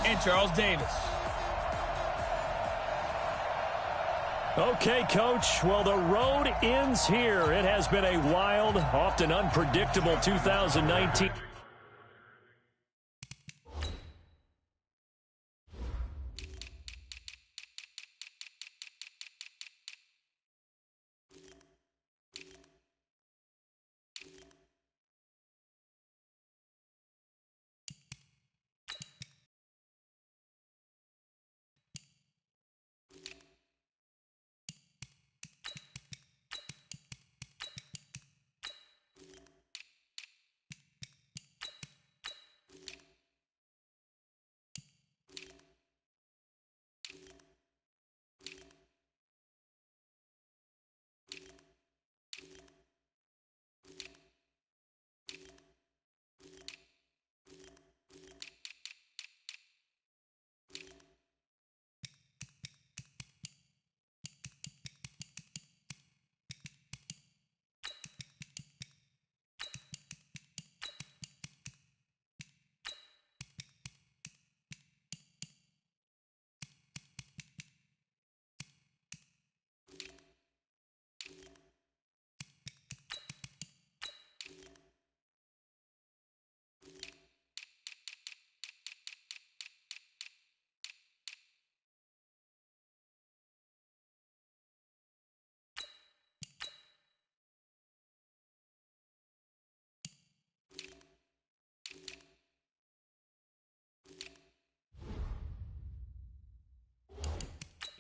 and Charles Davis. Okay, Coach. Well, the road ends here. It has been a wild, often unpredictable 2019.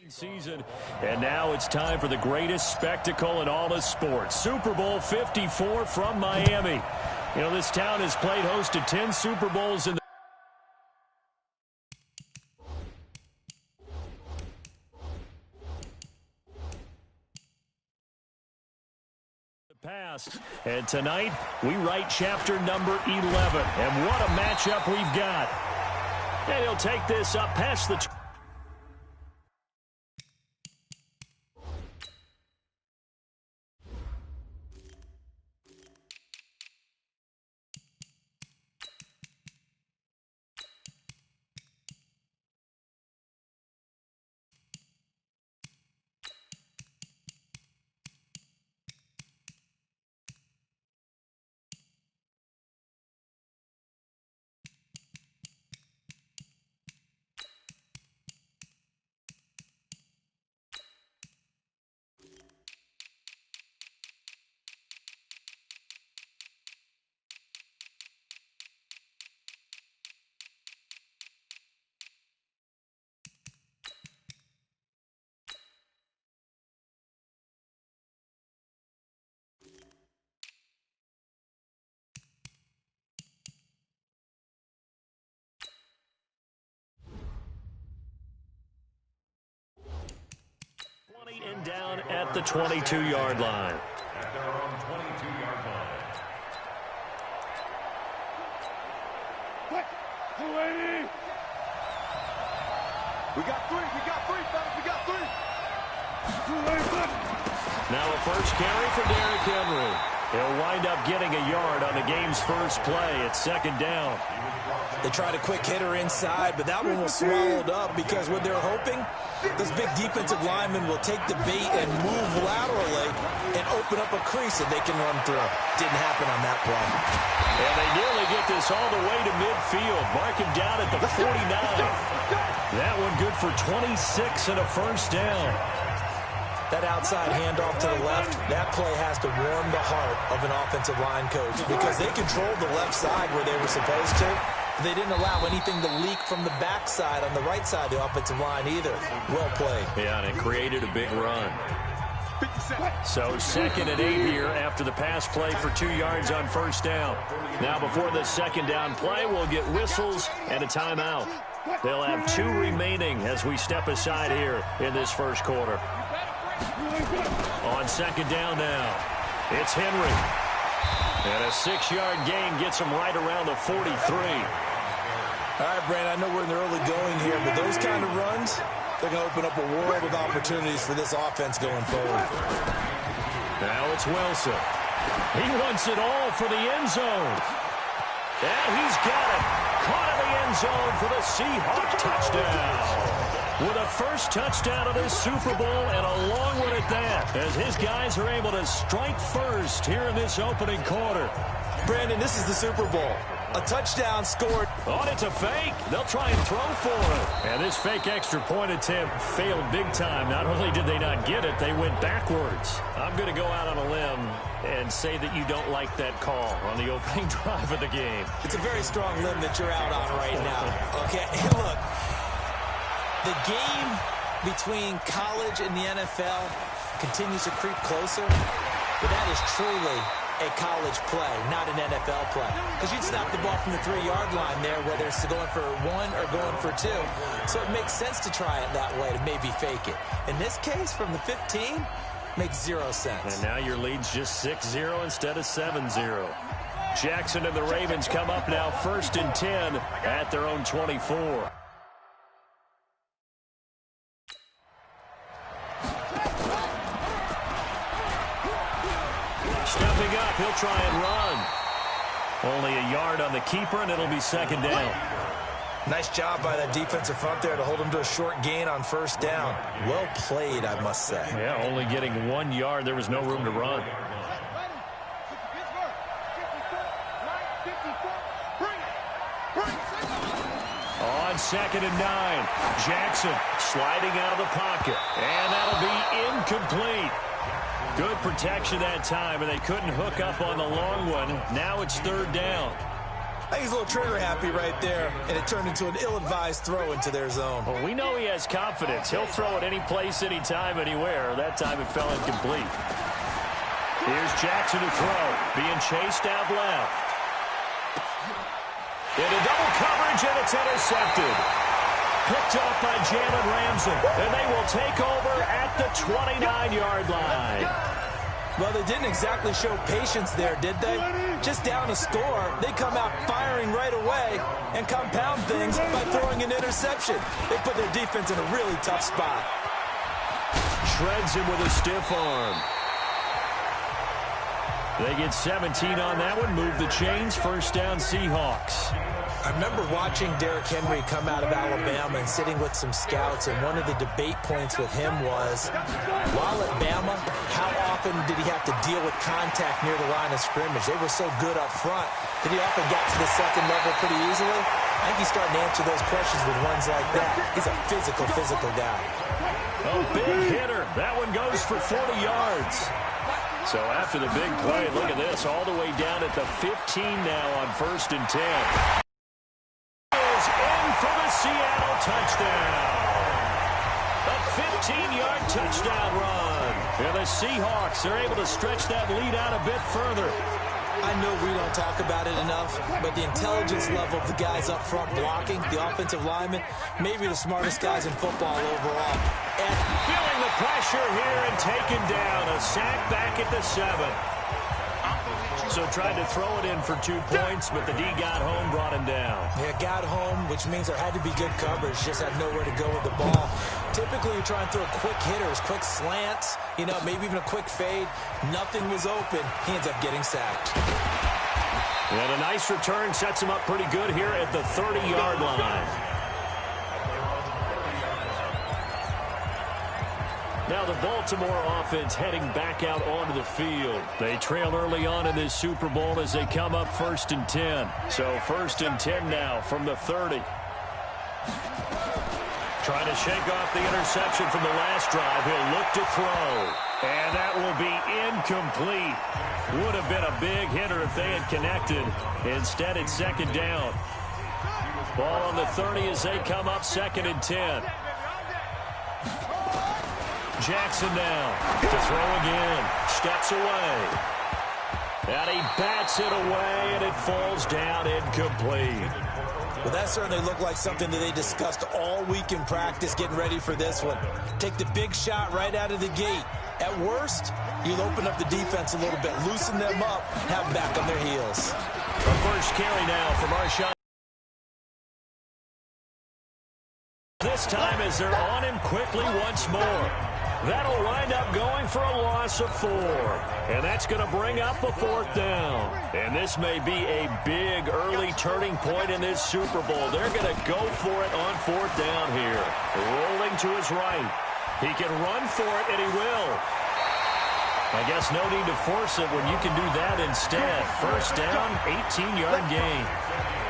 Season, and now it's time for the greatest spectacle in all of sports. Super Bowl 54 from Miami. You know, this town has played host to 10 Super Bowls in the past. And tonight, we write chapter number 11. And what a matchup we've got. And he'll take this up past the and down at the 22-yard line. At their own 22-yard line. We got three, fellas, we got three. Now a first carry for Derrick Henry. He'll wind up getting a yard on the game's first play. It's second down. They tried a quick hitter inside, but that one was swallowed up because what they're hoping, this big defensive lineman will take the bait and move laterally and open up a crease that they can run through. Didn't happen on that play. And they nearly get this all the way to midfield. Mark him down at the 49. That one good for 26 and a first down. That outside handoff to the left, that play has to warm the heart of an offensive line coach because they controlled the left side where they were supposed to. They didn't allow anything to leak from the backside on the right side of the offensive line either. Well played. Yeah, and it created a big run. So 2nd and 8 here after the pass play for 2 yards on first down. Now before the second down play, we'll get whistles and a timeout. They'll have 2 remaining as we step aside here in this first quarter. On second down now, it's Henry. And a 6-yard gain gets him right around the 43. All right, Brandon, I know we're in the early going here, but those kind of runs, they're going to open up a world of opportunities for this offense going forward. Now it's Wilson. He wants it all for the end zone. And he's got it. Caught in the end zone for the Seahawk touchdown. With a first touchdown of this Super Bowl and a long one at that, as his guys are able to strike first here in this opening quarter. Brandon, this is the Super Bowl. A touchdown scored. Oh, it's a fake. They'll try and throw for it. And this fake extra point attempt failed big time. Not only did they not get it, they went backwards. I'm going to go out on a limb and say that you don't like that call on the opening drive of the game. It's a very strong limb that you're out on right now. Okay, look. The game between college and the NFL continues to creep closer, but that is truly a college play, not an NFL play. Because you'd snap the ball from the 3-yard line there, whether it's going for 1 or going for 2. So it makes sense to try it that way to maybe fake it. In this case, from the 15, makes 0 sense. And now your lead's just 6-0 instead of 7-0. Jackson and the Ravens come up now 1st and 10 at their own 24. Stepping up, he'll try and run. Only a yard on the keeper, and it'll be 2nd down. Nice job by that defensive front there to hold him to a short gain on 1st down. Well played, I must say. Yeah, only getting 1 yard. There was no room to run. On 2nd and 9, Jackson sliding out of the pocket, and that'll be incomplete. Good protection that time, and they couldn't hook up on the long one. Now it's 3rd down. I think he's a little trigger happy right there, and it turned into an ill-advised throw into their zone. Well, we know he has confidence. He'll throw it any place, anytime, anywhere. That time it fell incomplete. Here's Jackson to throw, being chased out left. Into double coverage, and it's intercepted. Picked up by Jalen Ramsey, and they will take over at the 29-yard line. Well, they didn't exactly show patience there, did they? Just down a score, they come out firing right away and compound things by throwing an interception. They put their defense in a really tough spot. Shreds him with a stiff arm. They get 17 on that one, move the chains, 1st down Seahawks. I remember watching Derrick Henry come out of Alabama and sitting with some scouts, and one of the debate points with him was, while at Bama, how often did he have to deal with contact near the line of scrimmage? They were so good up front that he often got to the 2nd level pretty easily. I think he's starting to answer those questions with ones like that. He's a physical guy. Oh, big hitter. That one goes for 40 yards. So after the big play, look at this, all the way down at the 15 now on 1st and 10. For the Seattle touchdown. A 15-yard touchdown run. And the Seahawks are able to stretch that lead out a bit further. I know we don't talk about it enough, but the intelligence level of the guys up front blocking, the offensive linemen, maybe the smartest guys in football overall. And feeling the pressure here and taken down. A sack back at the 7. So tried to throw it in for 2 points, but the D got home, brought him down. Yeah, got home, which means there had to be good coverage. Just had nowhere to go with the ball. Typically, you try and throw quick hitters, quick slants, maybe even a quick fade. Nothing was open. He ends up getting sacked. And a nice return sets him up pretty good here at the 30-yard line. Now the Baltimore offense heading back out onto the field. They trail early on in this Super Bowl as they come up 1st and 10. So 1st and 10 now from the 30. Trying to shake off the interception from the last drive. He'll look to throw. And that will be incomplete. Would have been a big hitter if they had connected. Instead, it's 2nd down. Ball on the 30 as they come up 2nd and 10. Jackson now to throw again. Steps away. And he bats it away, and it falls down incomplete. Well, that certainly looked like something that they discussed all week in practice getting ready for this one. Take the big shot right out of the gate. At worst, you'll open up the defense a little bit, loosen them up, and have them back on their heels. A first carry now from Marshawn. This time as they're on him quickly once more. That'll wind up going for a loss of 4. And that's going to bring up a 4th down. And this may be a big early turning point in this Super Bowl. They're going to go for it on 4th down here. Rolling to his right. He can run for it, and he will. I guess no need to force it when you can do that instead. 1st down, 18-yard gain.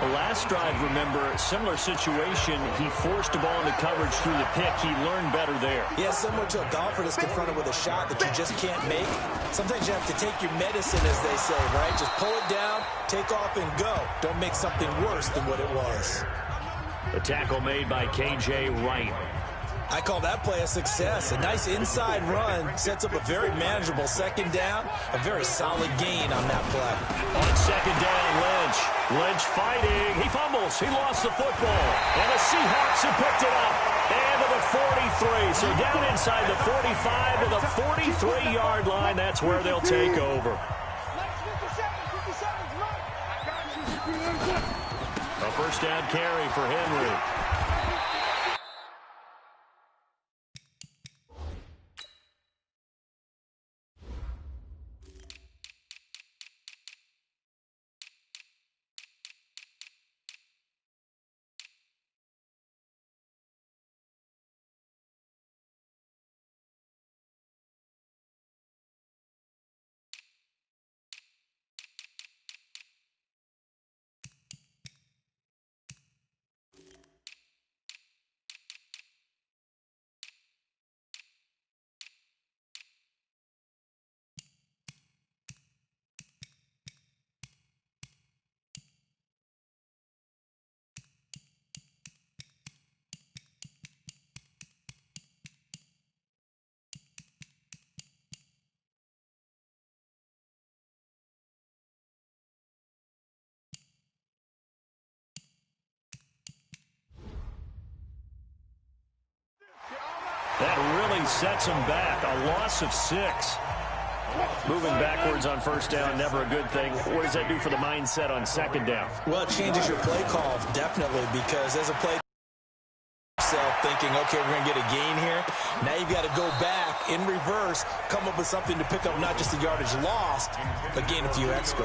The last drive, remember, similar situation. He forced the ball into coverage through the pick. He learned better there. Yeah, similar to a golfer that's confronted with a shot that you just can't make. Sometimes you have to take your medicine, as they say, right? Just pull it down, take off, and go. Don't make something worse than what it was. The tackle made by K.J. Wright. I call that play a success. A nice inside run sets up a very manageable 2nd down. A very solid gain on that play. On 2nd down, Lynch. Lynch fighting. He fumbles. He lost the football. And the Seahawks have picked it up. And to the 43. So down inside the 45 to the 43-yard line. That's where they'll take over. A 1st down carry for Henry. That really sets him back. A loss of 6. Moving backwards on 1st down, never a good thing. What does that do for the mindset on 2nd down? Well, it changes your play call, definitely, because as a play yourself thinking, okay, we're going to get a gain here. Now you've got to go back in reverse, come up with something to pick up not just the yardage lost, but gain a few extra.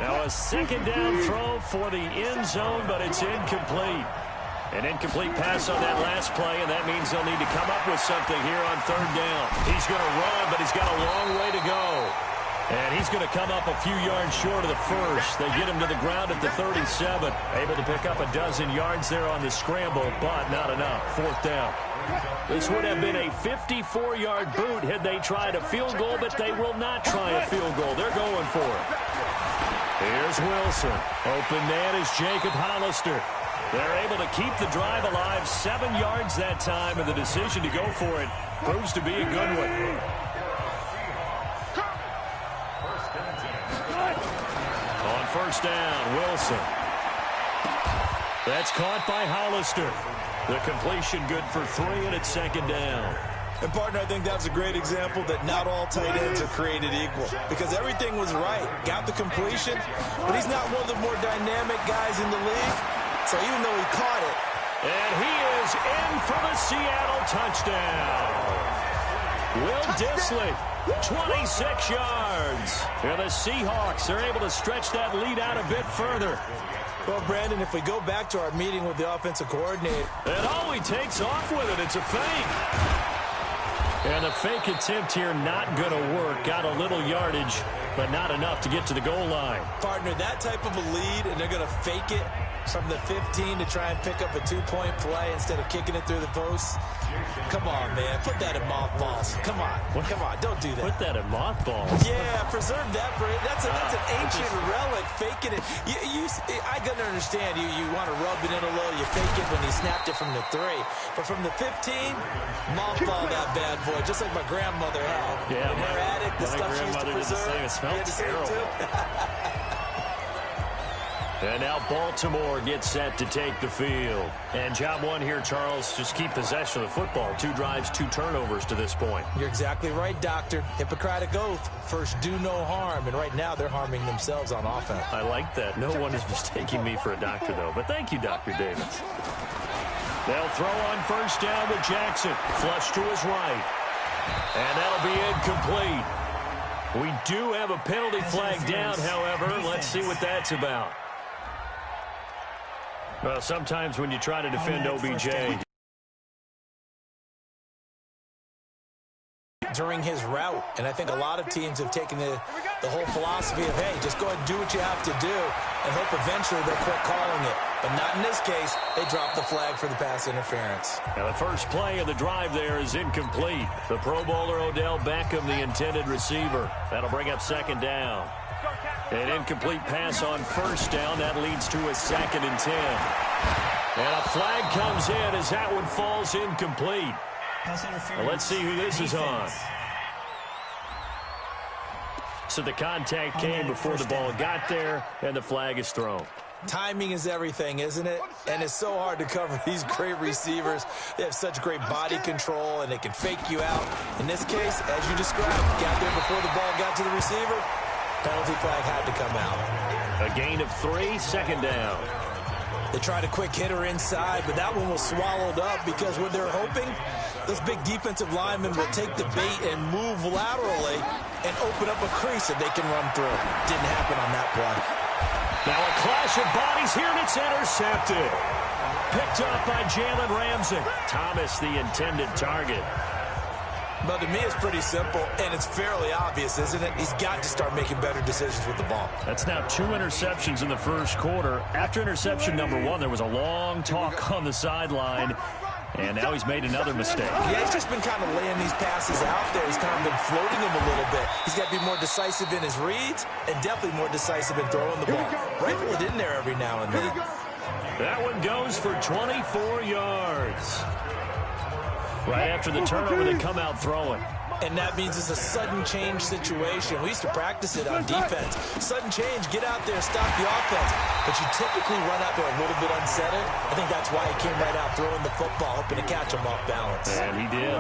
Now a 2nd down throw for the end zone, but it's incomplete. An incomplete pass on that last play, and that means they'll need to come up with something here on 3rd down. He's going to run, but he's got a long way to go. And he's going to come up a few yards short of the 1st. They get him to the ground at the 37. Able to pick up a dozen yards there on the scramble, but not enough. 4th down. This would have been a 54-yard boot had they tried a field goal, but they will not try a field goal. They're going for it. Here's Wilson. Open man is Jacob Hollister. They're able to keep the drive alive, 7 yards that time, and the decision to go for it proves to be a good one. On 1st down, Wilson. That's caught by Hollister. The completion good for 3, and it's 2nd down. And, partner, I think that's a great example that not all tight ends are created equal, because everything was right. Got the completion, but he's not one of the more dynamic guys in the league. So even though he caught it. And he is in for the Seattle touchdown. Will Dissly, 26 yards. And the Seahawks are able to stretch that lead out a bit further. Well, Brandon, if we go back to our meeting with the offensive coordinator. And he takes off with it. It's a fake. And the fake attempt here not going to work. Got a little yardage, but not enough to get to the goal line. Partner, that type of a lead, and they're going to fake it from the 15 to try and pick up a 2-point play instead of kicking it through the post. Come on, man. Put that in mothballs. Come on. Come on. Don't do that. Put that in mothballs? Yeah, preserve that for it. That's an ancient relic, faking it. I can understand you want to rub it in a little. You fake it when he snapped it from the 3. But from the 15, mothball that bad boy, just like my grandmother had. Yeah, in her attic, the stuff she used to preserve. It smells terrible. And now Baltimore gets set to take the field. And job one here, Charles, just keep possession of the football. 2 drives, 2 turnovers to this point. You're exactly right, Doctor. Hippocratic oath. First, do no harm. And right now, they're harming themselves on offense. I like that. No one is mistaking me for a doctor, though. But thank you, Dr. Davis. They'll throw on 1st down with Jackson. Flush to his right. And that'll be incomplete. We do have a penalty flag down, however. Let's see what that's about. Well, sometimes when you try to defend OBJ, during his route, and I think a lot of teams have taken the whole philosophy of, hey, just go ahead and do what you have to do and hope eventually they'll quit calling it. But not in this case. They dropped the flag for the pass interference. Now the first play of the drive there is incomplete. The Pro Bowler Odell Beckham, the intended receiver. That'll bring up second down. An incomplete pass on first down. That leads to a 2nd and 10. And a flag comes in as that one falls incomplete. Well, let's see who this is on. So the contact came before the ball got there, and the flag is thrown. Timing is everything, isn't it? And it's so hard to cover these great receivers. They have such great body control, and they can fake you out. In this case, as you described, got there before the ball got to the receiver. Penalty flag had to come out. A gain of 3, 2nd down. They tried a quick hitter inside, but that one was swallowed up because what they're hoping, those big defensive linemen will take the bait and move laterally and open up a crease that they can run through. Didn't happen on that play. Now a clash of bodies here, and it's intercepted. Picked up by Jalen Ramsey. Thomas, the intended target. But to me, it's pretty simple, and it's fairly obvious, isn't it? He's got to start making better decisions with the ball. That's now 2 interceptions in the first quarter. After interception number 1, there was a long talk on the sideline, and now he's made another mistake. Yeah, he's just been kind of laying these passes out there. He's kind of been floating them a little bit. He's got to be more decisive in his reads and definitely more decisive in throwing the ball. Rifle it in there every now and then. That one goes for 24 yards. Right after the turnover, they come out throwing. And that means it's a sudden change situation. We used to practice it on defense. Sudden change, get out there, stop the offense. But you typically run out there a little bit unsettled. I think that's why he came right out throwing the football, hoping to catch him off balance. And he did.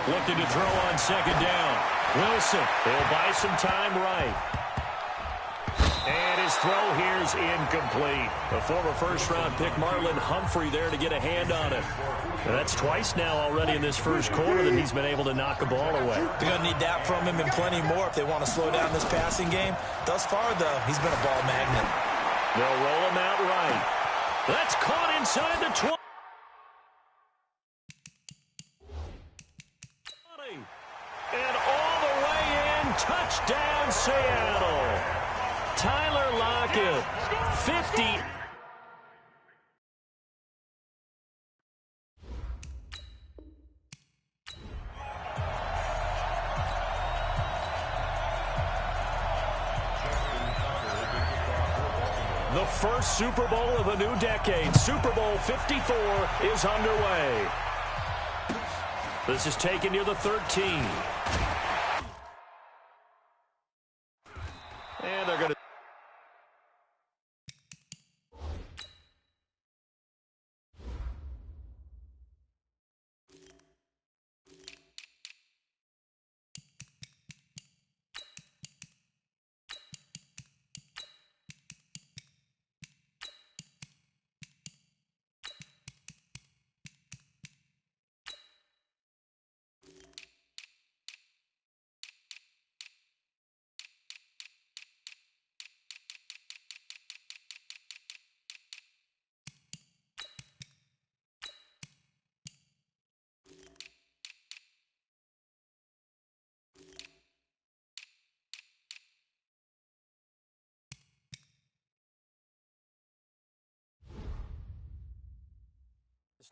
Looking to throw on 2nd down. Wilson, he'll buy some time right. And his throw here is incomplete. A former first-round pick, Marlon Humphrey, there to get a hand on it. And that's twice now already in this first quarter that he's been able to knock a ball away. They're going to need that from him and plenty more if they want to slow down this passing game. Thus far, though, he's been a ball magnet. They'll roll him out right. That's caught inside the 20. And all the way in, touchdown Seattle. Tyler Lockett, 50. The first Super Bowl of a new decade, Super Bowl 54, is underway. This is taken near the 13. And they're going to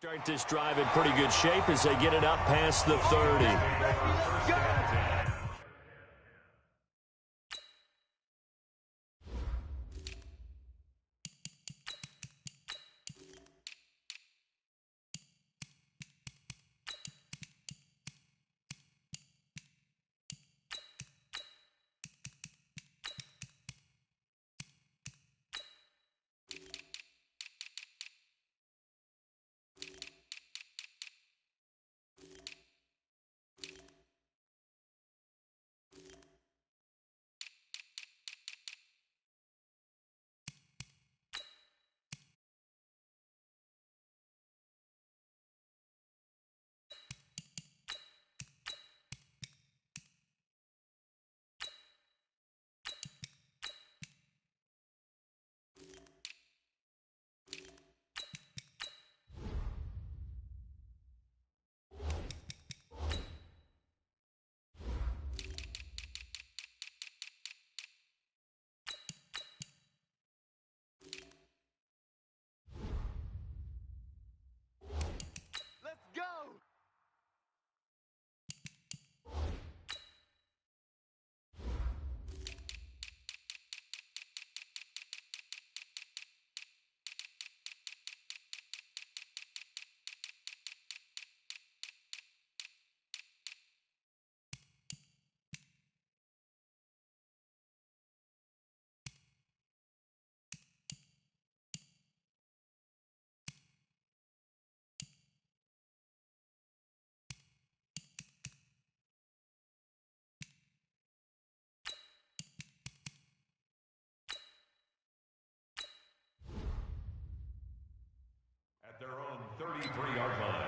start this drive in pretty good shape as they get it up past the 30. 33-yard line.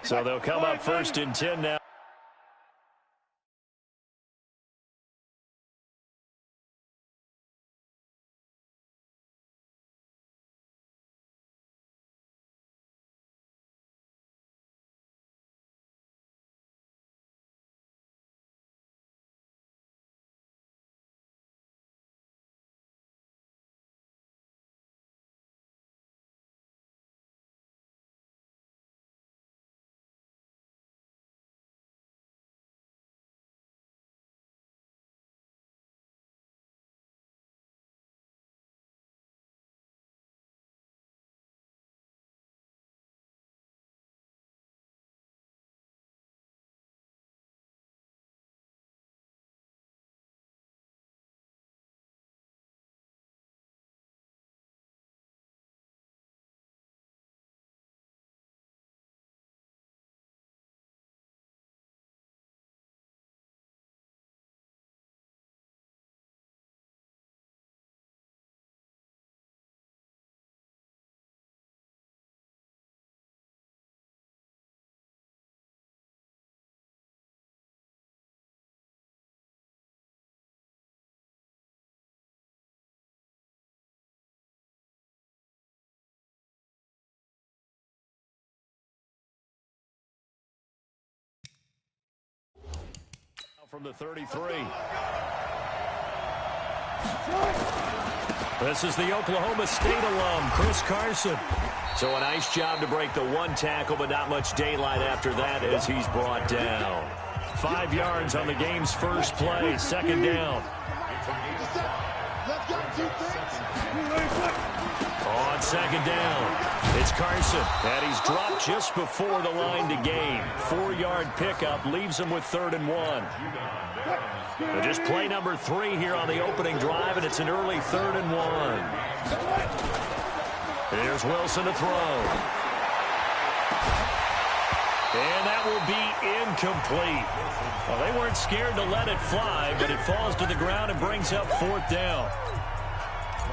So they'll come up 1st and 10 now. From the 33. This is the Oklahoma State alum, Chris Carson. So a nice job to break the one tackle, but not much daylight after that as he's brought down. 5 yards on the game's first play, 2nd down. On 2nd down, it's Carson, and he's dropped just before the line to gain. 4-yard pickup leaves him with 3rd and 1. But just play number 3 here on the opening drive, and it's an early 3rd and 1. Here's Wilson to throw. And that will be incomplete. Well, they weren't scared to let it fly, but it falls to the ground and brings up 4th down.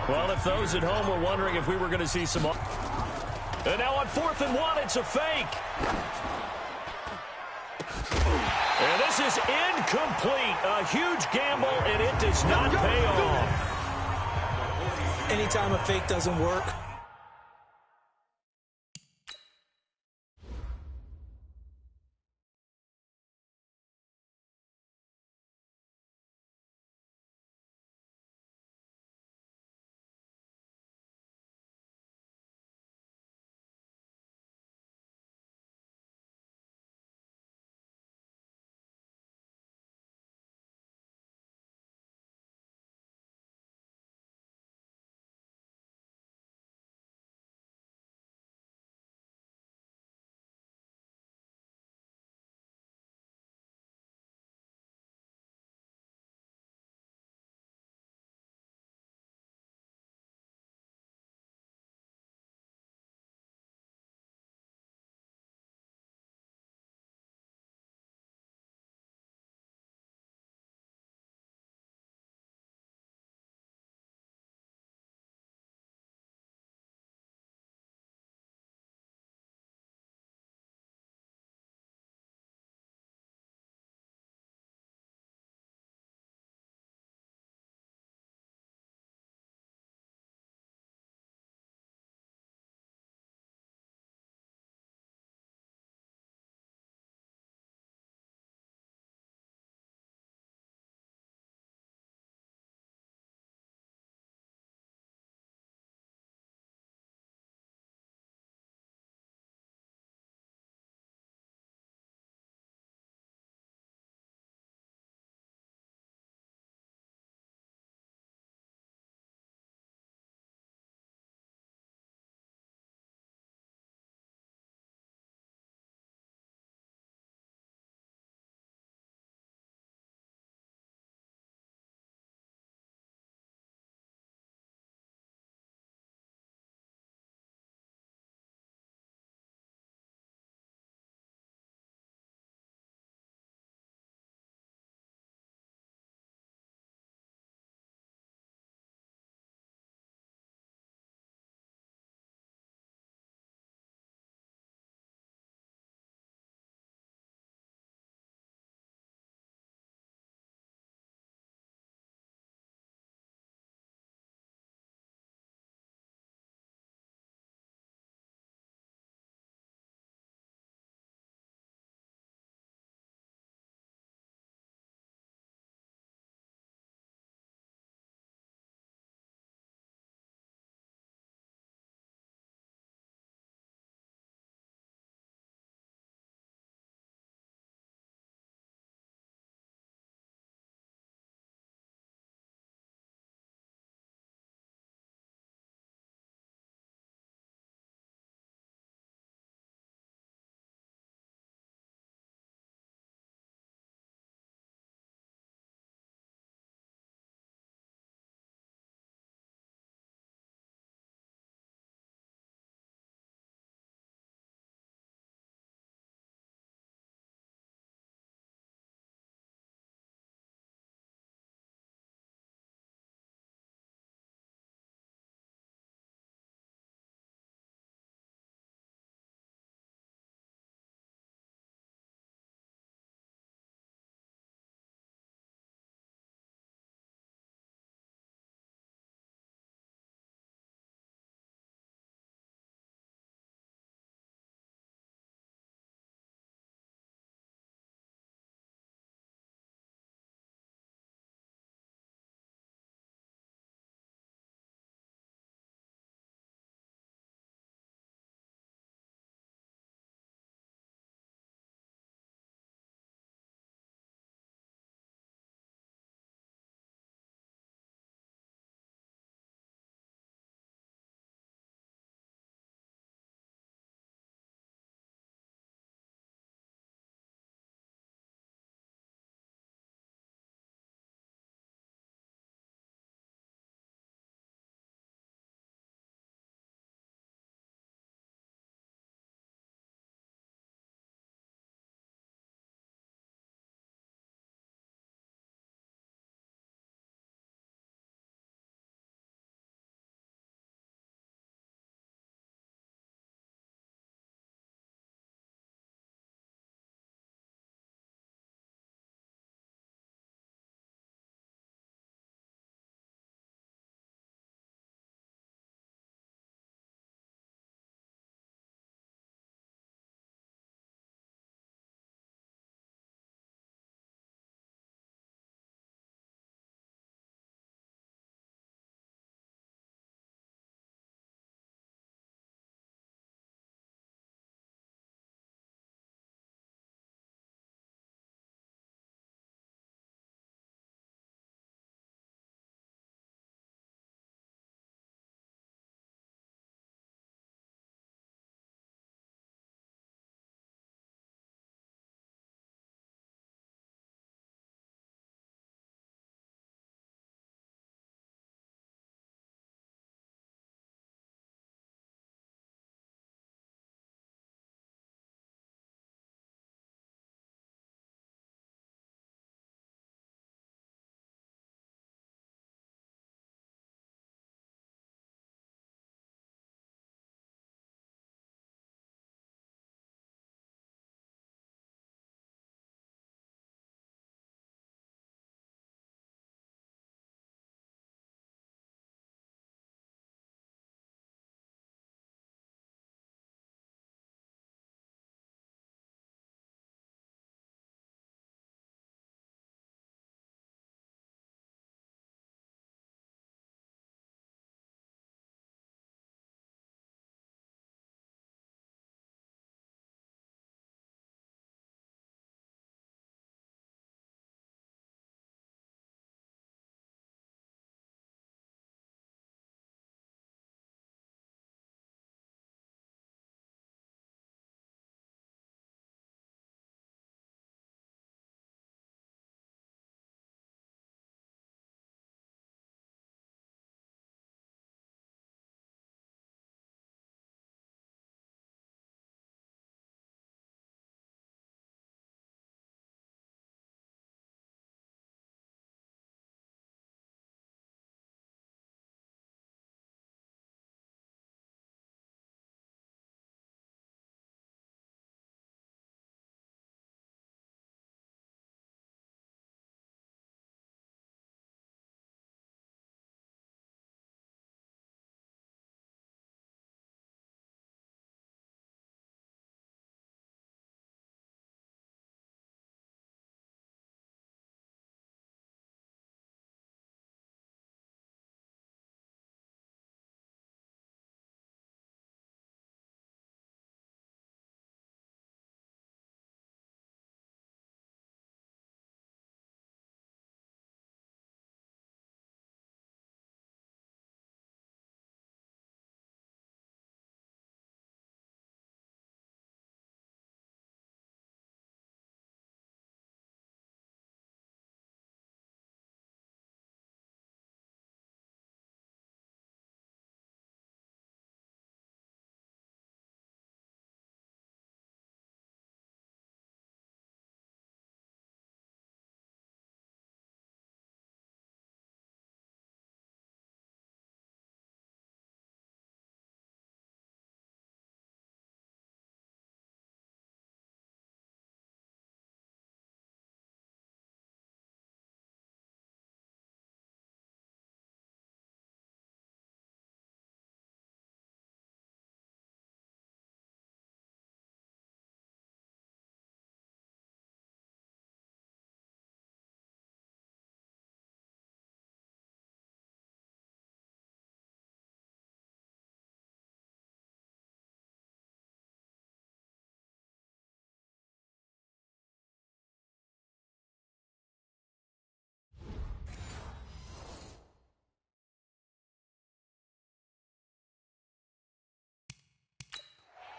Well, if those at home were wondering if we were going to see some... And now on 4th and 1, it's a fake. And this is incomplete. A huge gamble, and it does not pay off. Anytime a fake doesn't work,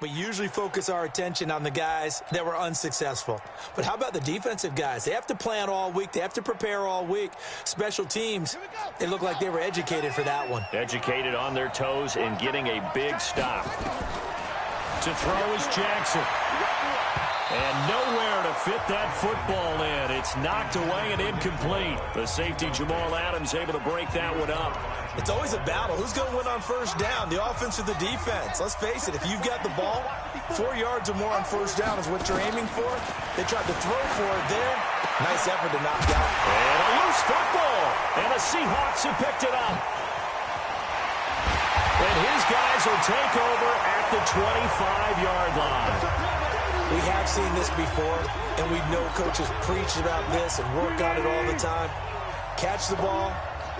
We usually focus our attention on the guys that were unsuccessful. But how about the defensive guys? They have to plan all week. They have to prepare all week. Special teams, they look like they were educated for that one. Educated on their toes and getting a big stop. To throw is Jackson. And nowhere to fit that football in. It's knocked away and incomplete. The safety, Jamal Adams, able to break that one up. It's always a battle. Who's going to win on first down, the offense or the defense? Let's face it, if you've got the ball, 4 yards or more on first down is what you're aiming for. They tried to throw for it there. Nice effort to knock out. And a loose football. And the Seahawks have picked it up. And his guys will take over at the 25-yard line. We have seen this before, and we know coaches preach about this and work on it all the time. Catch the ball.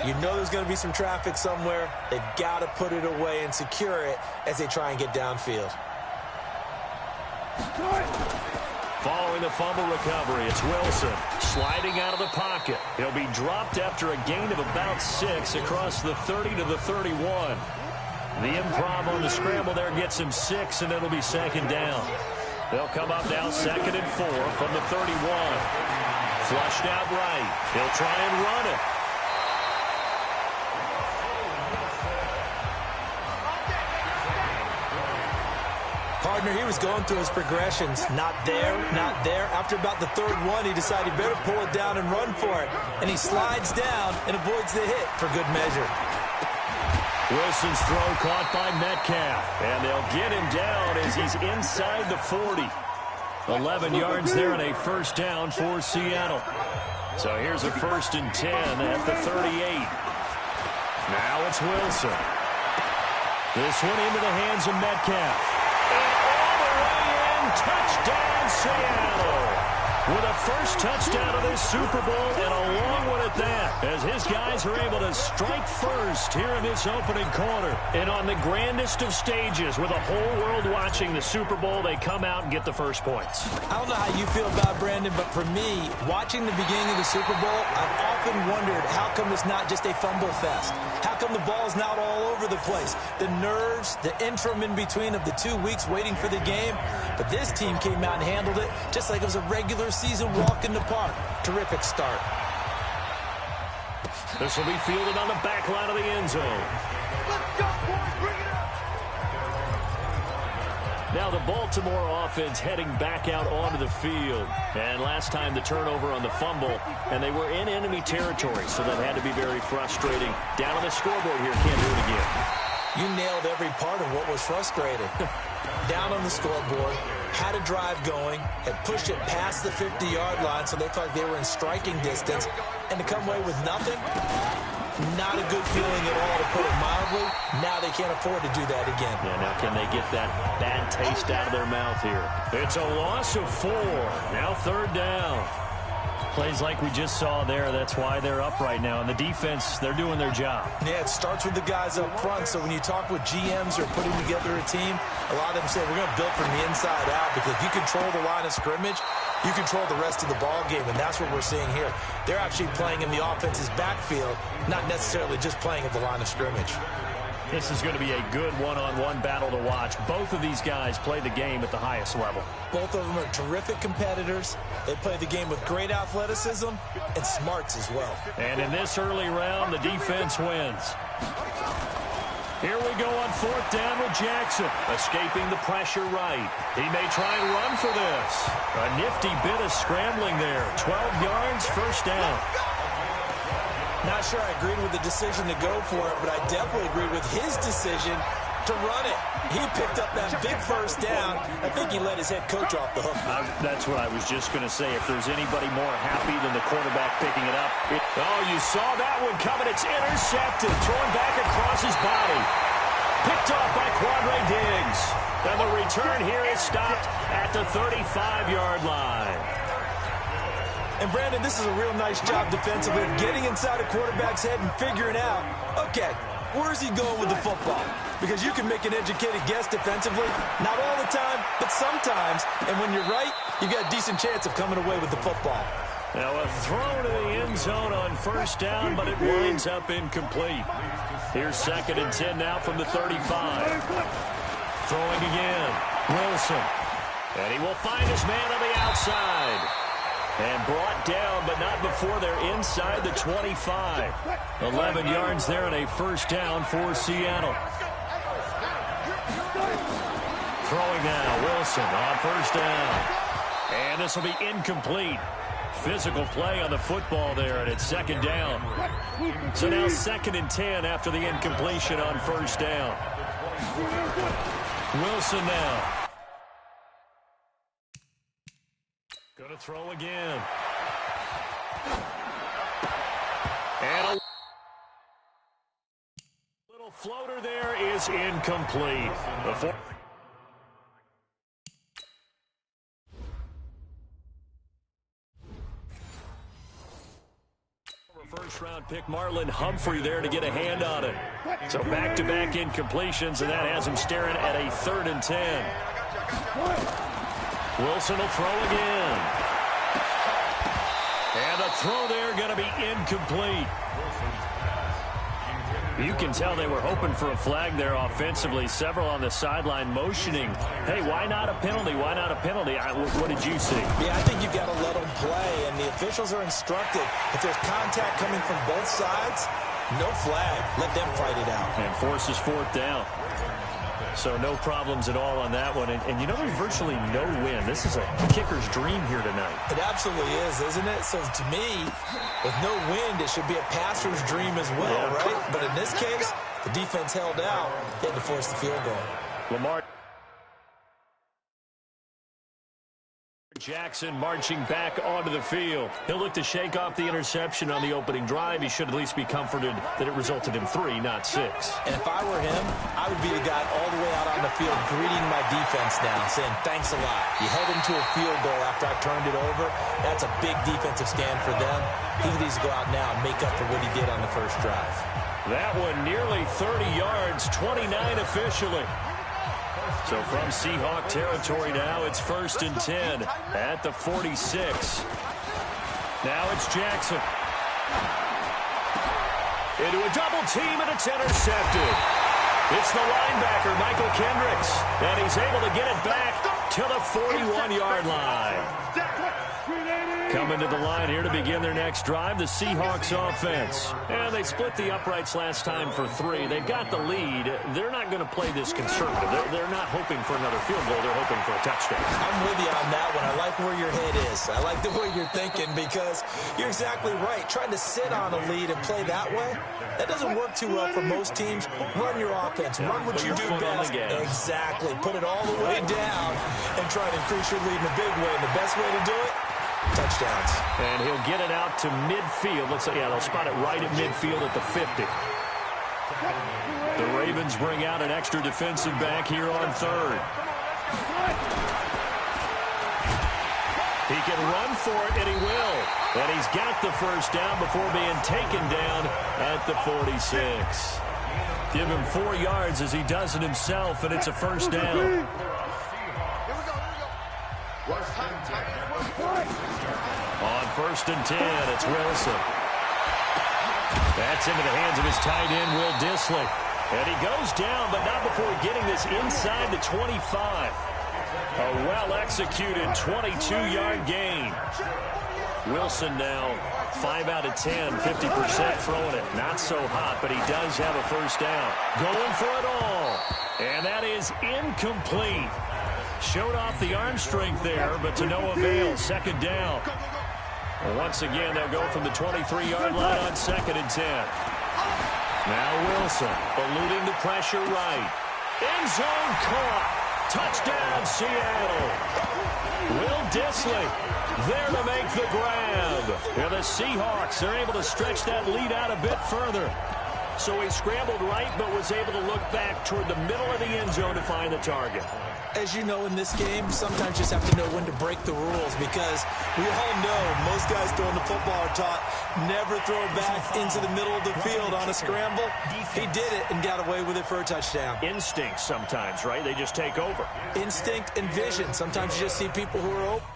You know there's going to be some traffic somewhere. They've got to put it away and secure it as they try and get downfield. Following the fumble recovery, it's Wilson sliding out of the pocket. He'll be dropped after a gain of about 6 across the 30 to the 31. The improv on the scramble there gets him 6, and it'll be second down. They'll come up now 2nd and 4 from the 31. Flushed out right. He'll try and run it. Partner, he was going through his progressions. Not there, not there. After about the 3rd one, he decided he better pull it down and run for it. And he slides down and avoids the hit for good measure. Wilson's throw caught by Metcalf. And they'll get him down as he's inside the 40. 11 yards there and a first down for Seattle. So here's a 1st and 10 at the 38. Now it's Wilson. This one into the hands of Metcalf. And all the way in, touchdown Seattle. With a first touchdown of this Super Bowl and a long one at that, as his guys are able to strike first here in this opening quarter. And on the grandest of stages, with the whole world watching the Super Bowl, they come out and get the first points. I don't know how you feel about it, Brandon, but for me, watching the beginning of the Super Bowl, I've often wondered how come it's not just a fumble fest? How come the ball's not all over the place? The nerves, the interim in between of the 2 weeks waiting for the game. But this team came out and handled it just like it was a regular season walk in the park. Terrific start. This will be fielded on the back line of the end zone. Let's go, boys. Bring it up. Now the Baltimore offense heading back out onto the field. And last time the turnover on the fumble, and they were in enemy territory, so that had to be very frustrating. Down on the scoreboard here, can't do it again. You nailed every part of what was frustrating. Down on the scoreboard, had a drive going, had pushed it past the 50-yard line so they felt like they were in striking distance, and to come away with nothing, not a good feeling at all, to put it mildly. Now they can't afford to do that again. Yeah, now can they get that bad taste out of their mouth here? It's a loss of 4. Now 3rd down. Plays like we just saw there, that's why they're up right now. And the defense, they're doing their job. Yeah, it starts with the guys up front. So when you talk with GMs or putting together a team, a lot of them say we're going to build from the inside out, because if you control the line of scrimmage, you control the rest of the ball game, and that's what we're seeing here. They're actually playing in the offense's backfield, not necessarily just playing at the line of scrimmage. This is going to be a good one-on-one battle to watch. Both of these guys play the game at the highest level. Both of them are terrific competitors. They play the game with great athleticism and smarts as well. And in this early round, the defense wins. Here we go on 4th down with Jackson. Escaping the pressure right. He may try and run for this. A nifty bit of scrambling there. 12 yards, first down. Not sure I agreed with the decision to go for it, but I definitely agreed with his decision to run it. He picked up that big first down. I think he let his head coach off the hook. That's what I was just going to say. If there's anybody more happy than the quarterback picking it up. Oh, you saw that one coming. It's intercepted. Thrown back across his body. Picked off by Quandre Diggs. And the return here is stopped at the 35-yard line. And, Brandon, this is a real nice job defensively of getting inside a quarterback's head and figuring out, okay, where's he going with the football? Because you can make an educated guess defensively, not all the time, but sometimes. And when you're right, you've got a decent chance of coming away with the football. Now a throw to the end zone on first down, but it winds up incomplete. Here's 2nd and 10 now from the 35. Throwing again. Wilson. And he will find his man on the outside. And brought down, but not before they're inside the 25. 11 yards there and a first down for Seattle. Throwing now, Wilson on first down. And this will be incomplete. Physical play on the football there, and it's second down. So now 2nd and 10 after the incompletion on first down. Wilson now. Going to throw again. And a little floater there is incomplete. First-round pick Marlon Humphrey there to get a hand on it. So back-to-back incompletions, and that has him staring at a 3rd and 10. Wilson will throw again. And the throw there going to be incomplete. You can tell they were hoping for a flag there offensively. Several on the sideline motioning. Hey, why not a penalty? Why not a penalty? What did you see? Yeah, I think you've got to let them play, and the officials are instructed. If there's contact coming from both sides, no flag. Let them fight it out. And forces 4th down. So no problems at all on that one. And you know, there's virtually no win. This is a kicker's dream here tonight. It absolutely is, isn't it? So to me, with no wind, it should be a passer's dream as well, right? But in this case, the defense held out. They had to force the field goal. Lamar Jackson marching back onto the field. He'll look to shake off the interception on the opening drive. He should at least be comforted that it resulted in 3, not 6. And if I were him, I would be the guy all the way out on the field greeting my defense now, saying, thanks a lot. You held him to a field goal after I turned it over. That's a big defensive stand for them. He needs to go out now and make up for what he did on the first drive. That one nearly 30 yards, 29 officially. So from Seahawk territory now, it's 1st and 10 at the 46. Now it's Jackson. Into a double team, and it's intercepted. It's the linebacker, Michael Kendricks, and he's able to get it back to the 41-yard line. Coming to the line here to begin their next drive, the Seahawks offense. And they split the uprights last time for 3. They've got the lead. They're not going to play this conservative. They're not hoping for another field goal. They're hoping for a touchdown. I'm with you on that one. I like where your head is. I like the way you're thinking because you're exactly right. Trying to sit on a lead and play that way, that doesn't work too well for most teams. Run your offense. Run what you do best. Exactly. Put it all the way down and try to increase your lead in a big way. And the best way to do it, touchdowns. And he'll get it out to midfield. Let's say, yeah, they'll spot it right at midfield at the 50. The Ravens bring out an extra defensive back here on 3rd. He can run for it, and he will. And he's got the first down before being taken down at the 46. Give him 4 yards as he does it himself, and it's a first down. On 1st and 10, it's Wilson. That's into the hands of his tight end, Will Dissly. And he goes down, but not before getting this inside the 25. A well-executed 22-yard gain. Wilson now 5 out of 10, 50% throwing it. Not so hot, but he does have a first down. Going for it all. And that is incomplete. Showed off the arm strength there, but to no avail. Second down. Well, once again, they'll go from the 23-yard line on 2nd and 10. Now Wilson eluding the pressure right. End zone caught. Touchdown, Seattle. Will Dissly there to make the grab. And the Seahawks are able to stretch that lead out a bit further. So he scrambled right, but was able to look back toward the middle of the end zone to find the target. As you know, in this game, sometimes you just have to know when to break the rules because we all know most guys throwing the football are taught never throw it back into the middle of the field on a scramble. He did it and got away with it for a touchdown. Instinct sometimes, right? They just take over. Instinct and vision. Sometimes you just see people who are open.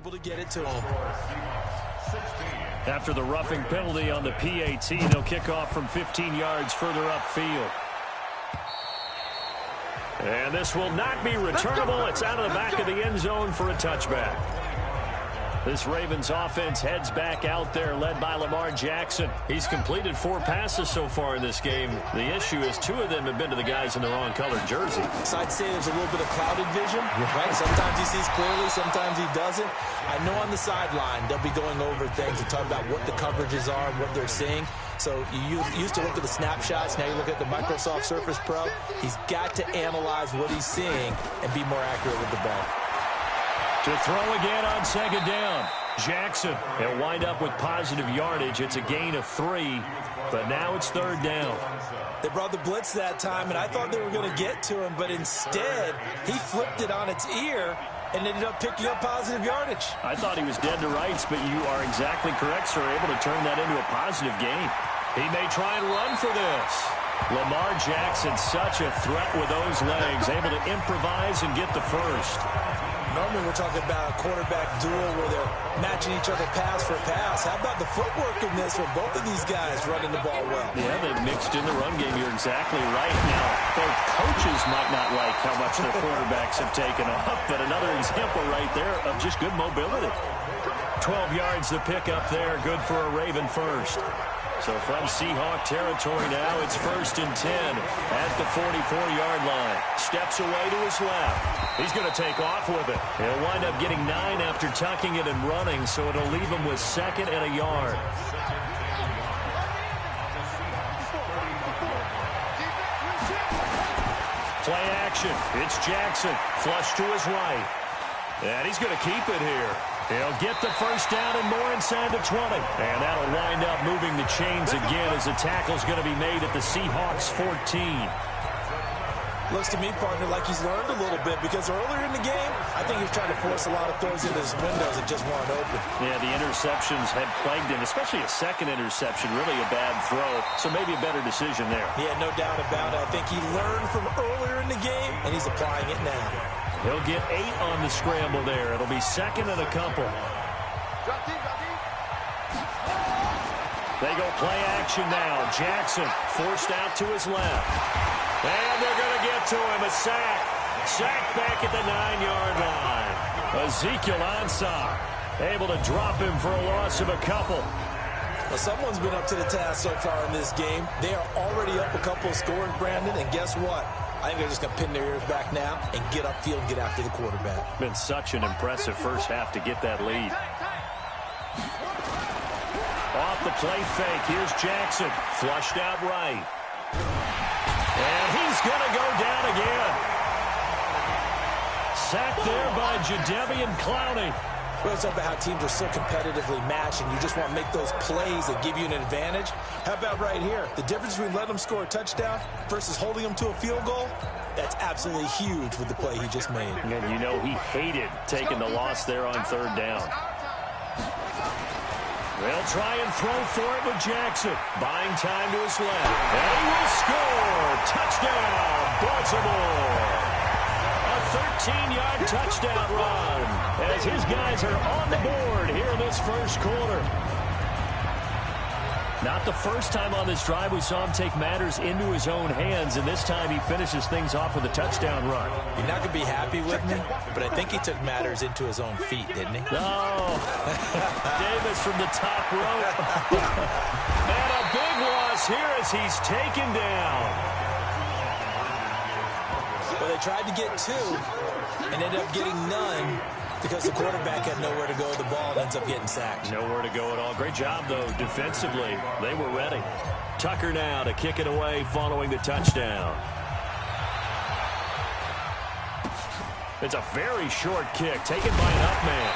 able to get it to him. After the roughing penalty on the PAT, they'll kick off from 15 yards further upfield. And this will not be returnable. It's out of the back of the end zone for a touchback. This Ravens offense heads back out there, led by Lamar Jackson. He's completed 4 passes so far in this game. The issue is 2 of them have been to the guys in the wrong colored jersey. So I'd say there's a little bit of clouded vision, right? Sometimes he sees clearly, sometimes he doesn't. I know on the sideline they'll be going over things and talking about what the coverages are and what they're seeing. So you used to look at the snapshots. Now you look at the Microsoft Surface Pro. He's got to analyze what he's seeing and be more accurate with the ball. To throw again on second down. Jackson, he'll wind up with positive yardage. It's a gain of 3, but now it's 3rd down. They brought the blitz that time, and I thought they were going to get to him, but instead he flipped it on its ear and ended up picking up positive yardage. I thought he was dead to rights, but you are exactly correct, sir. Able to turn that into a positive gain. He may try and run for this. Lamar Jackson, such a threat with those legs, able to improvise and get the first. Normally we're talking about a quarterback duel where they're matching each other pass for pass. How about the footwork in this from both of these guys running the ball well? Yeah, they've mixed in the run game. You're exactly right. Now, both coaches might not like how much their quarterbacks have taken off, but another example right there of just good mobility. 12 yards the pick up there, good for a Raven first. So from Seahawk territory now, it's 1st and 10 at the 44-yard line. Steps away to his left. He's going to take off with it. He'll wind up getting 9 after tucking it and running, so it'll leave him with 2nd and a yard. Play action. It's Jackson. Flush to his right. And he's going to keep it here. He'll get the first down and more inside the 20. And that'll wind up moving the chains again as the tackle's going to be made at the Seahawks 14. Looks to me, partner, like he's learned a little bit because earlier in the game, I think he was trying to force a lot of throws into his windows that just weren't open. Yeah, the interceptions had plagued him, especially a second interception, really a bad throw. So maybe a better decision there. Yeah, no doubt about it. I think he learned from earlier in the game, and he's applying it now. He'll get 8 on the scramble there. It'll be 2nd and a couple. They go play action now. Jackson forced out to his left. And they're going to get to him. A sack. Sack back at the 9-yard line. Ezekiel Ansah able to drop him for a loss of a couple. Well, someone's been up to the task so far in this game. They are already up a couple of scores, Brandon, and guess what? I think they're just going to pin their ears back now and get upfield and get after the quarterback. Been such an impressive first half to get that lead. Off the play fake, here's Jackson. Flushed out right. And he's going to go down again. Sacked there by Jadeveon Clowney. Well, it's about how teams are so competitively matched, and you just want to make those plays that give you an advantage. How about right here? The difference between letting them score a touchdown versus holding them to a field goal, that's absolutely huge with the play he just made. And you know he hated taking the loss there on 3rd down. They'll try and throw for it with Jackson. Buying time to his left. And he will score. Touchdown, Baltimore. A 13-yard touchdown run as his guys are on the board here in this first quarter. Not the first time on this drive we saw him take matters into his own hands, and this time he finishes things off with a touchdown run. You're not going to be happy with me, but I think he took matters into his own feet, didn't he? Oh, Davis from the top rope. And a big loss here as he's taken down. Well, they tried to get 2 and ended up getting none because the quarterback had nowhere to go with the ball and ends up getting sacked. Nowhere to go at all. Great job, though, defensively. They were ready. Tucker now to kick it away following the touchdown. It's a very short kick taken by an up man.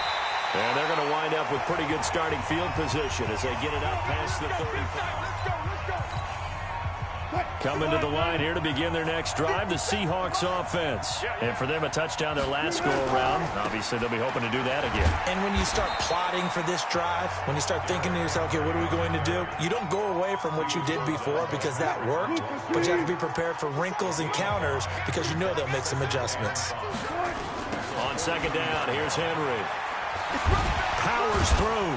And they're going to wind up with pretty good starting field position as they get it up past the 35. Coming to the line here to begin their next drive, the Seahawks offense. And for them, a touchdown their last go-around. Obviously, they'll be hoping to do that again. And when you start plotting for this drive, when you start thinking to yourself, okay, what are we going to do? You don't go away from what you did before because that worked, but you have to be prepared for wrinkles and counters because you know they'll make some adjustments. On second down, here's Henry. Powers through.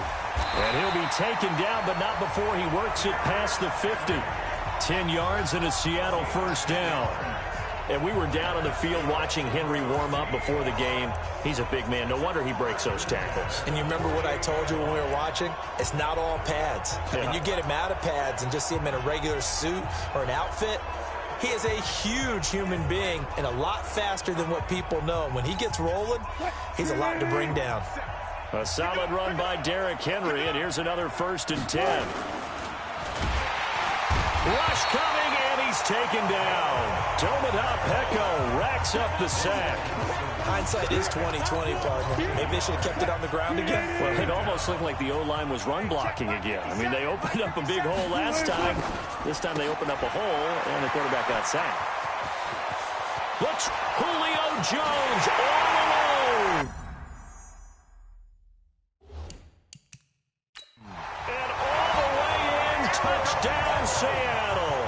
And he'll be taken down, but not before he works it past the 50. 10 yards and a Seattle first down. And we were down on the field watching Henry warm up before the game. He's a big man. No wonder he breaks those tackles. And you remember what I told you when we were watching? It's not all pads. I mean, you get him out of pads and just see him in a regular suit or an outfit. He is a huge human being and a lot faster than what people know. When he gets rolling, he's a lot to bring down. A solid run by Derrick Henry, and here's another 1st and 10. Rush coming, and he's taken down. Tomoda Peko racks up the sack. Hindsight is 20/20, partner. Maybe they should have kept it on the ground again. Well, it almost looked like the O-line was run blocking again. I mean, they opened up a big hole last time. This time they opened up a hole, and the quarterback got sacked. Looks Julio Jones all alone. Touchdown, Seattle.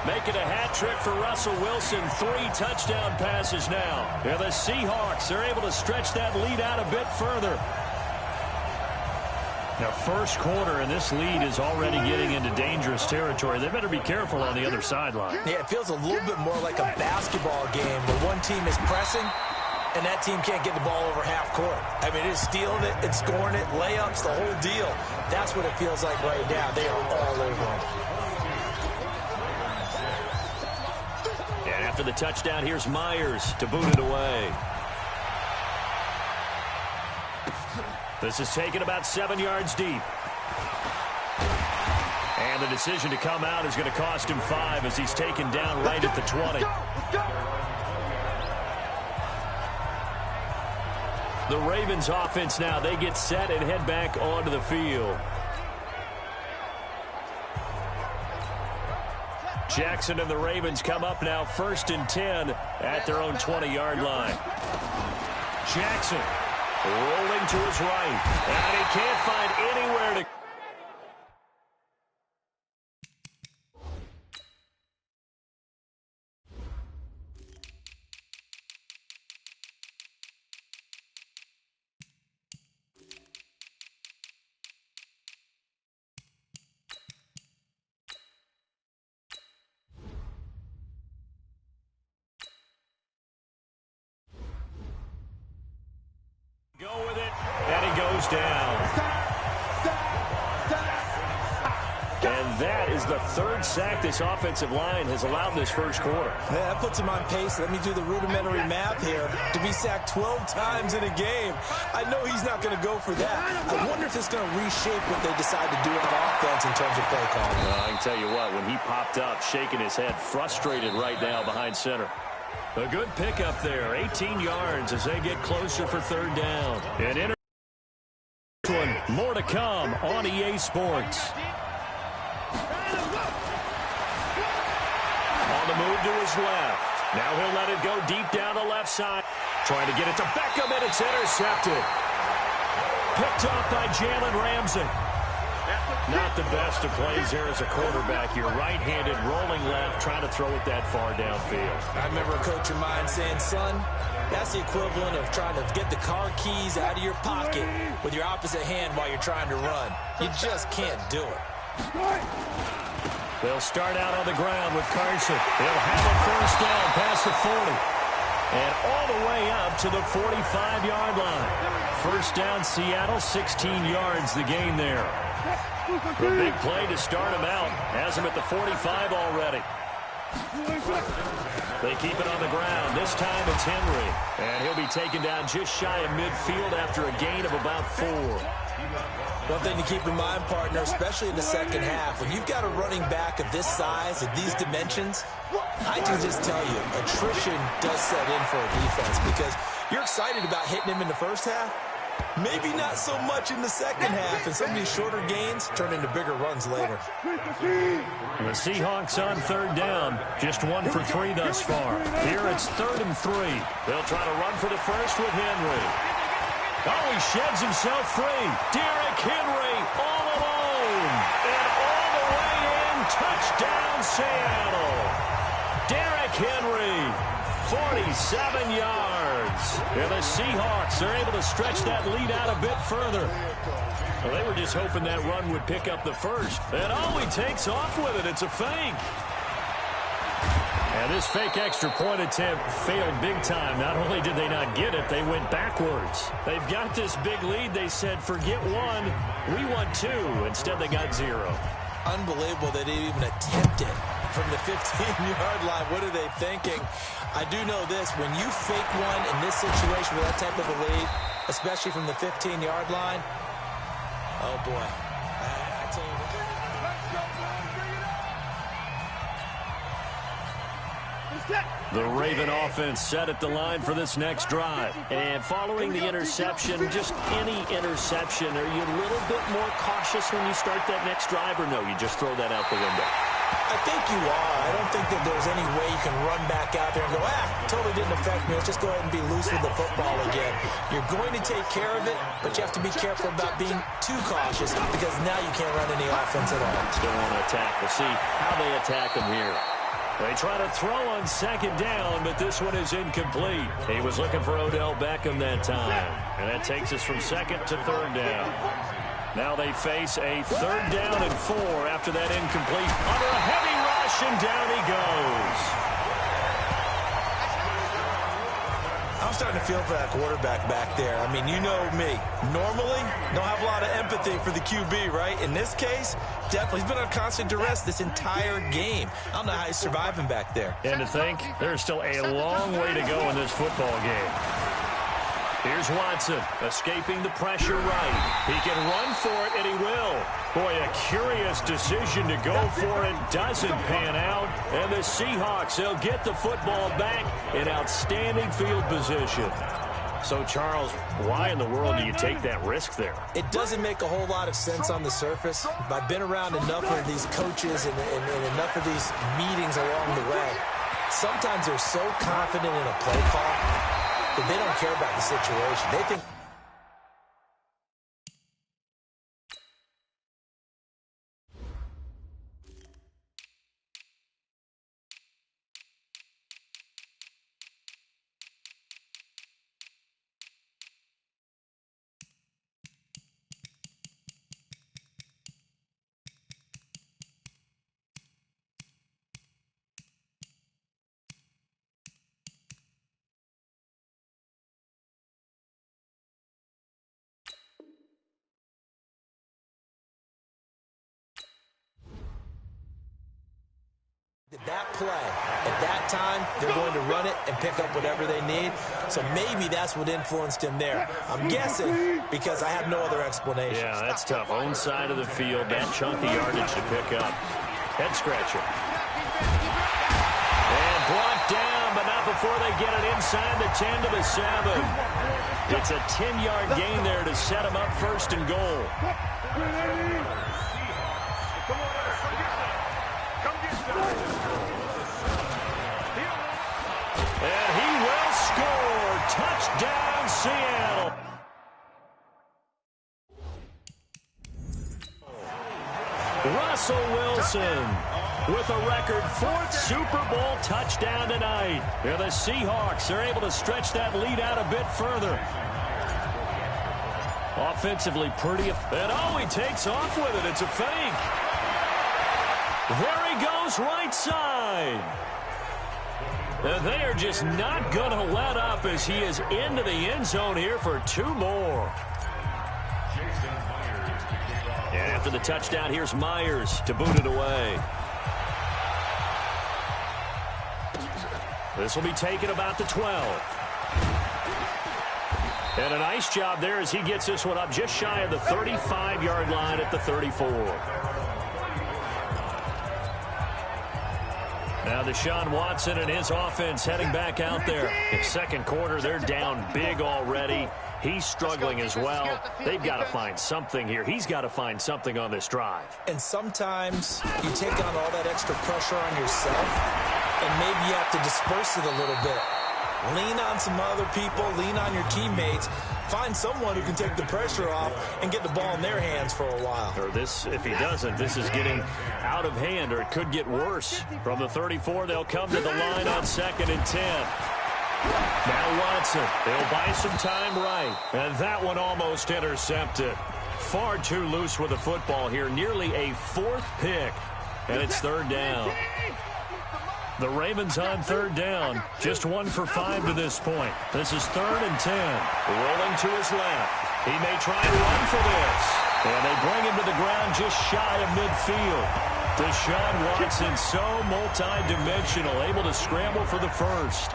Making a hat trick for Russell Wilson. 3 touchdown passes now. Yeah, the Seahawks are able to stretch that lead out a bit further. Now, first quarter, and this lead is already getting into dangerous territory. They better be careful on the other sideline. Yeah, it feels a little bit more like a basketball game where one team is pressing and that team can't get the ball over half court. I mean, it's stealing it, it's scoring it, layups, the whole deal. That's what it feels like right now. They are all over them. And after the touchdown, here's Myers to boot it away. This is taken about 7 yards deep. And the decision to come out is going to cost him 5 as he's taken down right at the 20. The Ravens offense now, they get set and head back onto the field. Jackson and the Ravens come up now 1st and 10 at their own 20-yard line. Jackson rolling to his right, and he can't find anywhere to... Go with it, and he goes down. And that is the 3rd sack this offensive line has allowed this first quarter. Yeah, that puts him on pace. Let me do the rudimentary math here. To be sacked 12 times in a game, I know he's not going to go for that. I wonder if it's going to reshape what they decide to do on offense in terms of play calling. I can tell you what, when he popped up, shaking his head, frustrated right now behind center. A good pickup there, 18 yards as they get closer for 3rd down. And more to come on EA Sports. On the move to his left. Now he'll let it go deep down the left side. Trying to get it to Beckham, and it's intercepted. Picked off by Jalen Ramsey. Not the best of plays there as a quarterback. You're right-handed, rolling left, trying to throw it that far downfield. I remember a coach of mine saying, son, that's the equivalent of trying to get the car keys out of your pocket with your opposite hand while you're trying to run. You just can't do it. They'll start out on the ground with Carson. They'll have a first down past the 40. And all the way up to the 45-yard line. First down, Seattle, 16 yards the gain there. A big play to start him out. Has him at the 45 already. They keep it on the ground. This time it's Henry. And he'll be taken down just shy of midfield after a gain of about 4. One thing to keep in mind, partner, especially in the second half, when you've got a running back of this size, of these dimensions, I can just tell you, attrition does set in for a defense because you're excited about hitting him in the first half. Maybe not so much in the second half, and some of these shorter gains turn into bigger runs later. The Seahawks on 3rd down, just 1 for 3 thus far. Here it's 3rd and 3. They'll try to run for the first with Henry. Oh, he sheds himself free. Derrick Henry all alone. And all the way in, touchdown Seattle. Derrick Henry, 47 yards. And the Seahawks are able to stretch that lead out a bit further. Well, they were just hoping that run would pick up the first. And he takes off with it. It's a fake. And this fake extra point attempt failed big time. Not only did they not get it, they went backwards. They've got this big lead. They said, forget one, we want two. Instead, they got 0. Unbelievable they didn't even attempt it from the 15-yard line. What are they thinking? I do know this. When you fake one in this situation with that type of a lead, especially from the 15-yard line, oh, boy. I tell you what. The Raven offense set at the line for this next drive. And following the interception, just any interception, are you a little bit more cautious when you start that next drive, or no, you just throw that out the window? I think you are. I don't think that there's any way you can run back out there and go, totally didn't affect me. Let's just go ahead and be loose with the football again. You're going to take care of it, but you have to be careful about being too cautious because now you can't run any offense at all. Still want to attack. We'll see how they attack them here. They try to throw on second down, but this one is incomplete. He was looking for Odell Beckham that time. And that takes us from second to third down. Now they face a 3rd down and 4 after that incomplete. Under a heavy rush, and down he goes. I'm starting to feel for that quarterback back there. I mean, you know me. Normally, don't have a lot of empathy for the QB, right? In this case, definitely. He's been on constant duress this entire game. I don't know how he's surviving back there. And to think, there's still a long way to go in this football game. Here's Watson, escaping the pressure right. He can run for it, and he will. Boy, a curious decision to go for it. Doesn't pan out. And the Seahawks, they'll get the football back in outstanding field position. So, Charles, why in the world do you take that risk there? It doesn't make a whole lot of sense on the surface. I've been around enough of these coaches and enough of these meetings along the way. Sometimes they're so confident in a play call that they don't care about the situation. They think that play, at that time, they're going to run it and pick up whatever they need. So maybe that's what influenced him there. I'm guessing because I have no other explanation. Yeah, that's tough. Own side of the field, that chunky yardage to pick up. Head scratcher. And brought down, but not before they get it inside the 10 to the 7. It's a 10-yard gain there to set them up 1st and goal. And he will score. Touchdown, Seattle. Russell Wilson with a record 4th Super Bowl touchdown tonight. And the Seahawks are able to stretch that lead out a bit further. Offensively pretty. And he takes off with it. It's a fake. There he goes, right side. And they are just not going to let up as he is into the end zone here for 2 more. And after the touchdown, here's Myers to boot it away. This will be taken about the 12. And a nice job there as he gets this one up just shy of the 35-yard line at the 34. Now Deshaun Watson and his offense heading back out there. In second quarter, they're down big already. He's struggling as well. They've got to find something here. He's got to find something on this drive. And sometimes you take on all that extra pressure on yourself, and maybe you have to disperse it a little bit. Lean on some other people. Lean on your teammates. Find someone who can take the pressure off and get the ball in their hands for a while. Or this, if he doesn't, this is getting out of hand, or it could get worse. From the 34, they'll come to the line on 2nd and 10. Now Watson. He'll buy some time right. And that one almost intercepted. Far too loose with the football here. Nearly a 4th pick. And it's 3rd down. The Ravens on 3rd down. Just 1 for 5 to this point. This is 3rd and 10. Rolling to his left. He may try and run for this. And they bring him to the ground just shy of midfield. Deshaun Watson, so multi-dimensional, able to scramble for the first.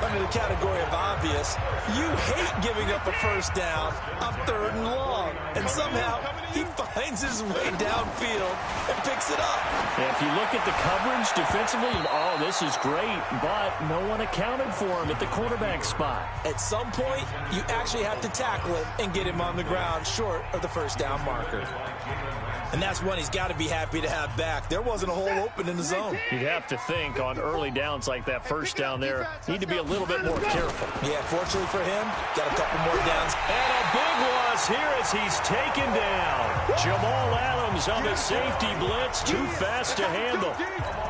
Under the category of obvious, you hate giving up a first down on 3rd and long. And somehow, he finds his way downfield and picks it up. Yeah, if you look at the coverage defensively, oh, this is great, but no one accounted for him at the quarterback spot. At some point, you actually have to tackle him and get him on the ground short of the first down marker. And that's one he's got to be happy to have back. There wasn't a hole open in the zone. You'd have to think on early downs like that first down there, need to be a little bit more careful. Yeah, fortunately for him, got a couple more downs. And a big loss here as he's taken down. Jamal Adams on the safety blitz, too fast to handle.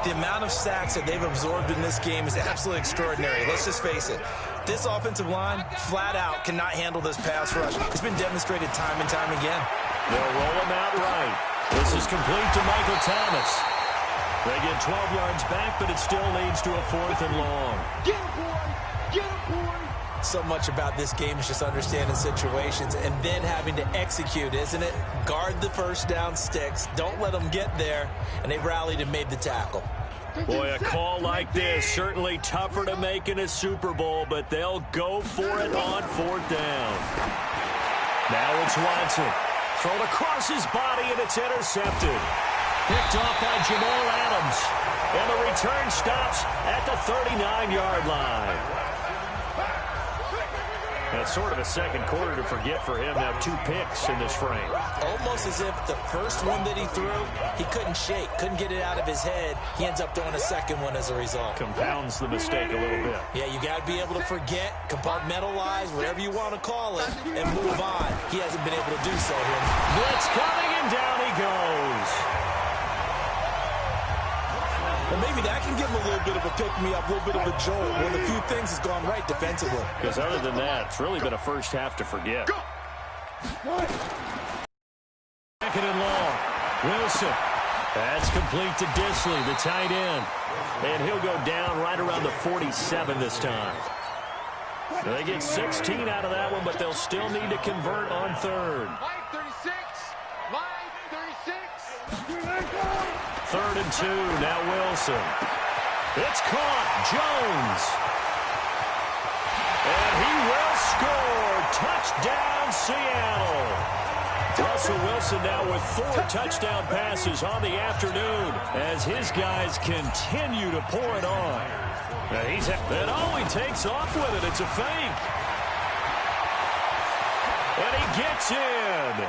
The amount of sacks that they've absorbed in this game is absolutely extraordinary. Let's just face it. This offensive line, flat out, cannot handle this pass rush. It's been demonstrated time and time again. They'll roll him out right. This is complete to Michael Thomas. They get 12 yards back, but it still leads to a 4th and long. Get him, boy! Get him, boy! So much about this game is just understanding situations and then having to execute, isn't it? Guard the first down sticks. Don't let them get there. And they rallied and made the tackle. Boy, a call like this, certainly tougher to make in a Super Bowl, but they'll go for it on 4th down. Now it's Watson. Thrown across his body, and it's intercepted. Picked off by Jamal Adams. And the return stops at the 39-yard line. That's sort of a second quarter to forget for him. Now 2 picks in this frame. Almost as if the first one that he threw, he couldn't shake, couldn't get it out of his head. He ends up throwing a second one as a result. Compounds the mistake a little bit. Yeah, you got to be able to forget, compartmentalize, whatever you want to call it, and move on. He hasn't been able to do so here. Blitz coming, and down he goes. Well, maybe that can give him a little bit of a pick-me-up, a little bit of a jolt. Well, a few things has gone right defensively. Because other than that, it's really been a first half to forget. Second and long. Wilson. That's complete to Disley, the tight end. And he'll go down right around the 47 this time. They get 16 out of that one, but they'll still need to convert on 3rd. Line 36. Line 36. 3rd and 2, now Wilson. It's caught, Jones. And he will score. Touchdown, Seattle. Russell Wilson now with 4 touchdown passes on the afternoon as his guys continue to pour it on. And he takes off with it. It's a fake. And he gets in.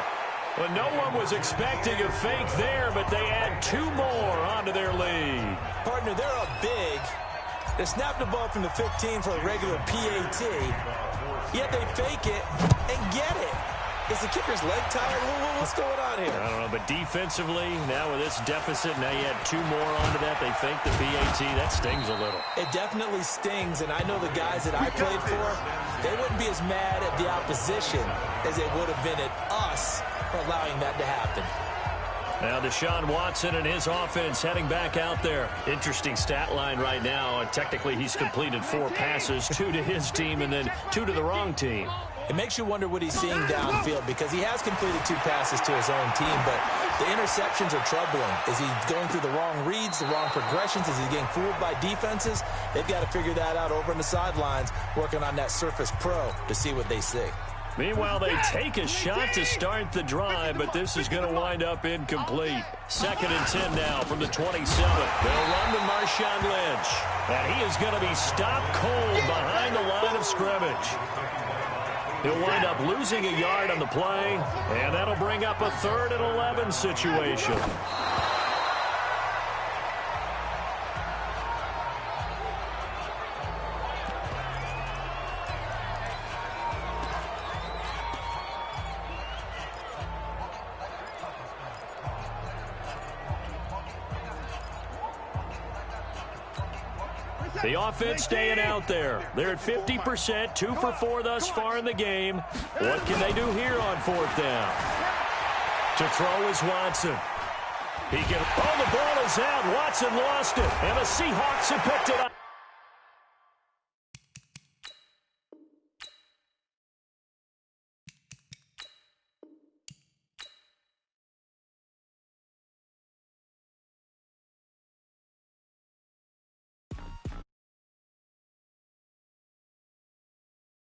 Well, no one was expecting a fake there, but they add 2 more onto their lead. Partner, they're up big. They snap the ball from the 15 for a regular PAT, yet they fake it and get it. Is the kicker's leg tired? What's going on here? I don't know, but defensively, now with this deficit, now you add 2 more onto that. They fake the PAT. That stings a little. It definitely stings, and I know the guys that I played for, they wouldn't be as mad at the opposition as they would have been at us for allowing that to happen. Now Deshaun Watson and his offense heading back out there. Interesting stat line right now. Technically, he's completed 4 passes, 2 to his team and then 2 to the wrong team. It makes you wonder what he's seeing downfield because he has completed 2 passes to his own team, but the interceptions are troubling. Is he going through the wrong reads, the wrong progressions? Is he getting fooled by defenses? They've got to figure that out over on the sidelines, working on that Surface Pro to see what they see. Meanwhile, they take a shot to start the drive, but this is going to wind up incomplete. 2nd and 10 now from the 27. They'll run to Marshawn Lynch. And he is going to be stopped cold behind the line of scrimmage. He'll wind up losing a yard on the play, and that'll bring up a 3rd and 11 situation. The offense staying out there. They're at 50%, 2 for 4 thus far in the game. What can they do here on 4th down? To throw is Watson. He can, the ball is out. Watson lost it, and the Seahawks have picked it up.